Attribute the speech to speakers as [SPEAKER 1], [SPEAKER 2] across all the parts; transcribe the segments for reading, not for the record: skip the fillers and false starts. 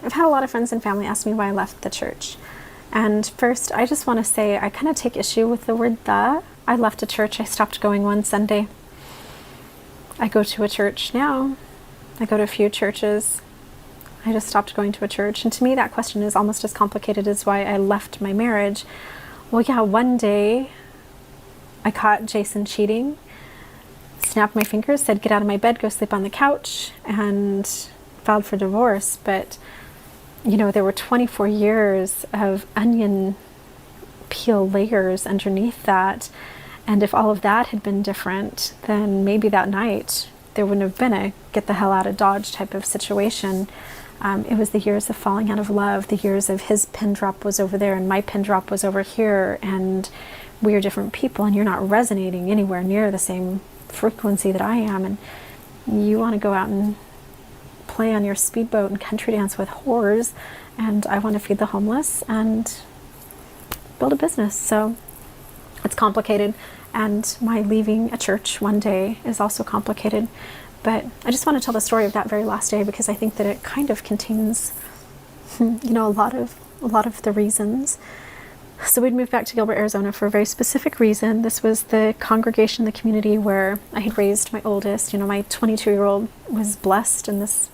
[SPEAKER 1] I've had a lot of friends and family ask me why I left the church. And first, I just want to say I kind of take issue with the word "the." I left a church. I stopped going one Sunday. I go to a church now. I go to a few churches. I just stopped going to a church. And to me, that question is almost as complicated as why I left my marriage. Well, yeah, one day I caught Jason cheating, snapped my fingers, said, "Get out of my bed, go sleep on the couch," and filed for divorce. But, you know, there were 24 years of onion peel layers underneath that. And if all of that had been different, then maybe that night there wouldn't have been a get the hell out of Dodge type of situation. It was the years of falling out of love, the years of his pin drop was over there and my pin drop was over here, and we are different people, and you're not resonating anywhere near the same frequency that I am, and you want to go out and play on your speedboat and country dance with whores, and I want to feed the homeless and build a business. So it's complicated, and my leaving a church one day is also complicated. But I just want to tell the story of that very last day because I think that it kind of contains, you know, a lot of the reasons. So we'd moved back to Gilbert, Arizona for a very specific reason. This was the congregation, the community where I had raised my oldest. You know, my 22-year-old was blessed in this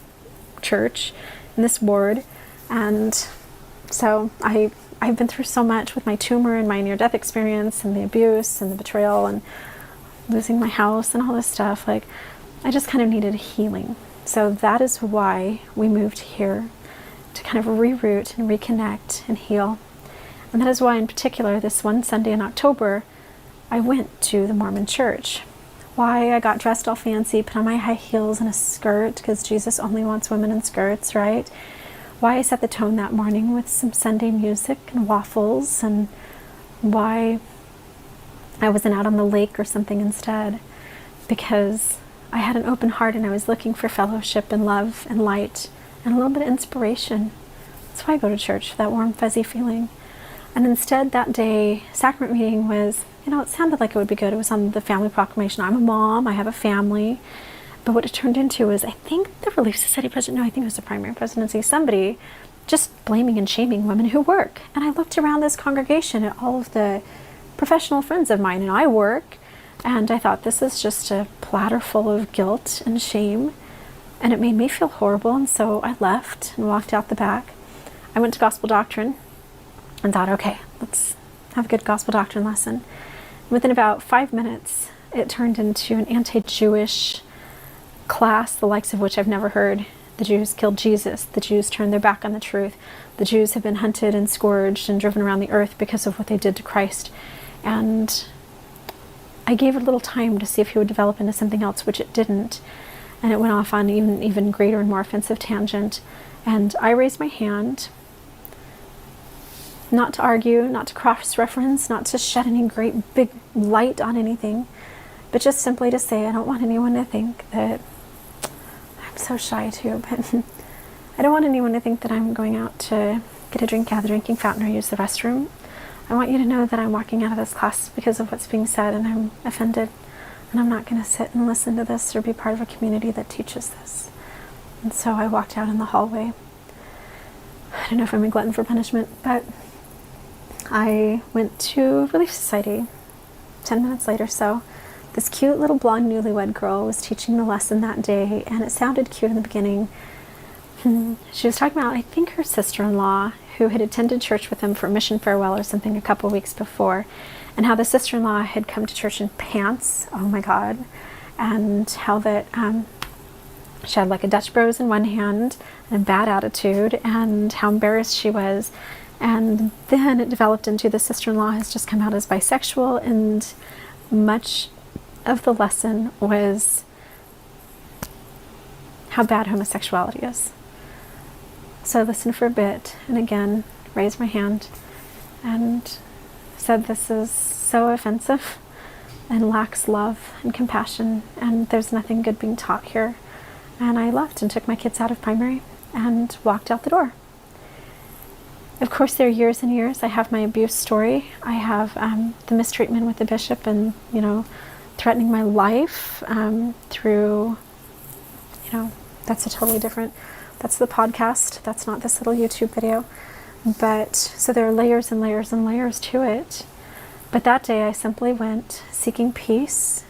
[SPEAKER 1] church, in this ward. And so I've been through so much with my tumor and my near-death experience and the abuse and the betrayal and losing my house and all this stuff. Like, I just kind of needed healing. So that is why we moved here, to kind of reroute and reconnect and heal. And that is why, in particular, this one Sunday in October, I went to the Mormon church. Why I got dressed all fancy, put on my high heels and a skirt, because Jesus only wants women in skirts, right? Why I set the tone that morning with some Sunday music and waffles, and why I wasn't out on the lake or something instead. Because I had an open heart and I was looking for fellowship and love and light and a little bit of inspiration. That's why I go to church, for that warm, fuzzy feeling. And instead that day, sacrament meeting was, you know, it sounded like it would be good. It was on the family proclamation. I'm a mom, I have a family. But what it turned into was, I think the Relief Society president, no, I think it was the primary presidency, somebody just blaming and shaming women who work. And I looked around this congregation at all of the professional friends of mine, and I work, and I thought, this is just a platter full of guilt and shame. And it made me feel horrible, and so I left and walked out the back. I went to gospel doctrine and thought, okay, let's have a good gospel doctrine lesson. Within about 5 minutes, it turned into an anti-Jewish class, the likes of which I've never heard. The Jews killed Jesus. The Jews turned their back on the truth. The Jews have been hunted and scourged and driven around the earth because of what they did to Christ. And I gave it a little time to see if he would develop into something else, which it didn't. And it went off on an even greater and more offensive tangent. And I raised my hand, not to argue, not to cross-reference, not to shed any great big light on anything, but just simply to say, I don't want anyone to think that, I'm so shy too, but I don't want anyone to think that I'm going out to get a drink out of the drinking fountain or use the restroom. I want you to know that I'm walking out of this class because of what's being said, and I'm offended, and I'm not going to sit and listen to this or be part of a community that teaches this. And so I walked out in the hallway. I don't know if I'm a glutton for punishment, but I went to Relief Society. 10 minutes later, so this cute little blonde newlywed girl was teaching the lesson that day, and it sounded cute in the beginning. She was talking about, I think, her sister-in-law, who had attended church with them for mission farewell or something a couple weeks before, and how the sister-in-law had come to church in pants, oh my God, and how that she had like a Dutch Bros in one hand and a bad attitude, and how embarrassed she was. And then it developed into the sister-in-law has just come out as bisexual, and much of the lesson was how bad homosexuality is. So I listened for a bit, and again raised my hand and said, this is so offensive and lacks love and compassion, and there's nothing good being taught here. And I left and took my kids out of primary and walked out the door. Of course, there are years and years. I have my abuse story. I have the mistreatment with the bishop and, you know, threatening my life through, you know, that's a totally different That's the podcast. That's not this little YouTube video. But so there are layers and layers and layers to it. But that day I simply went seeking peace,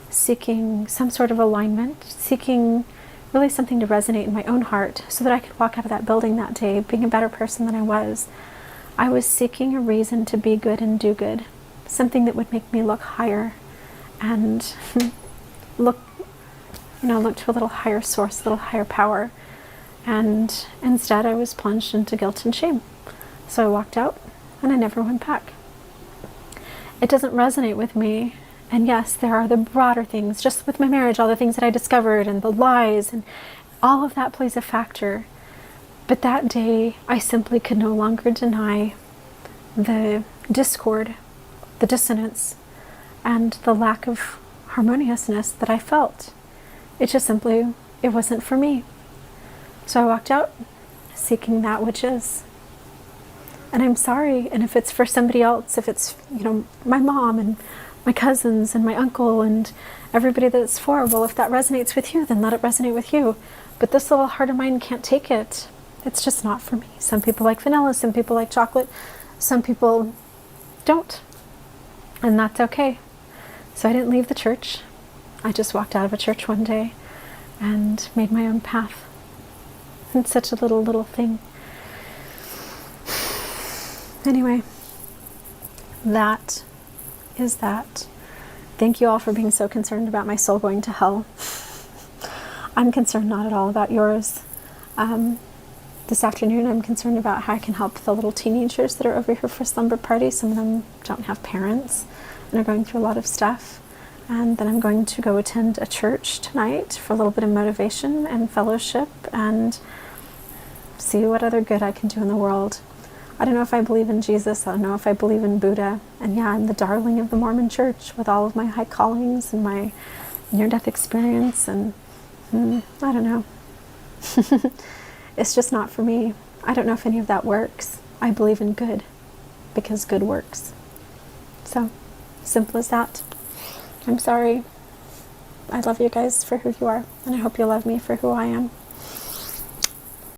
[SPEAKER 1] seeking some sort of alignment, seeking really something to resonate in my own heart so that I could walk out of that building that day being a better person than I was. I was seeking a reason to be good and do good, something that would make me look higher and look to a little higher source, a little higher power. And instead I was plunged into guilt and shame. So I walked out and I never went back. It doesn't resonate with me. And yes, there are the broader things, just with my marriage, all the things that I discovered and the lies and all of that plays a factor. But that day, I simply could no longer deny the discord, the dissonance, and the lack of harmoniousness that I felt. It just simply, it wasn't for me. So I walked out seeking that which is. And I'm sorry. And if it's for somebody else, if it's, my mom and my cousins and my uncle and everybody that it's for, well, if that resonates with you, then let it resonate with you. But this little heart of mine can't take it. It's just not for me. Some people like vanilla, some people like chocolate, some people don't. And that's okay. So I didn't leave the church. I just walked out of a church one day and made my own path. It's such a little thing. Anyway, that is that. Thank you all for being so concerned about my soul going to hell. I'm concerned not at all about yours. This afternoon I'm concerned about how I can help the little teenagers that are over here for slumber party. Some of them don't have parents and are going through a lot of stuff. And then I'm going to go attend a church tonight for a little bit of motivation and fellowship and see what other good I can do in the world. I don't know if I believe in Jesus. I don't know if I believe in Buddha. And yeah, I'm the darling of the Mormon church with all of my high callings and my near-death experience. And I don't know. It's just not for me. I don't know if any of that works. I believe in good because good works. So, simple as that. I'm sorry. I love you guys for who you are. And I hope you love me for who I am.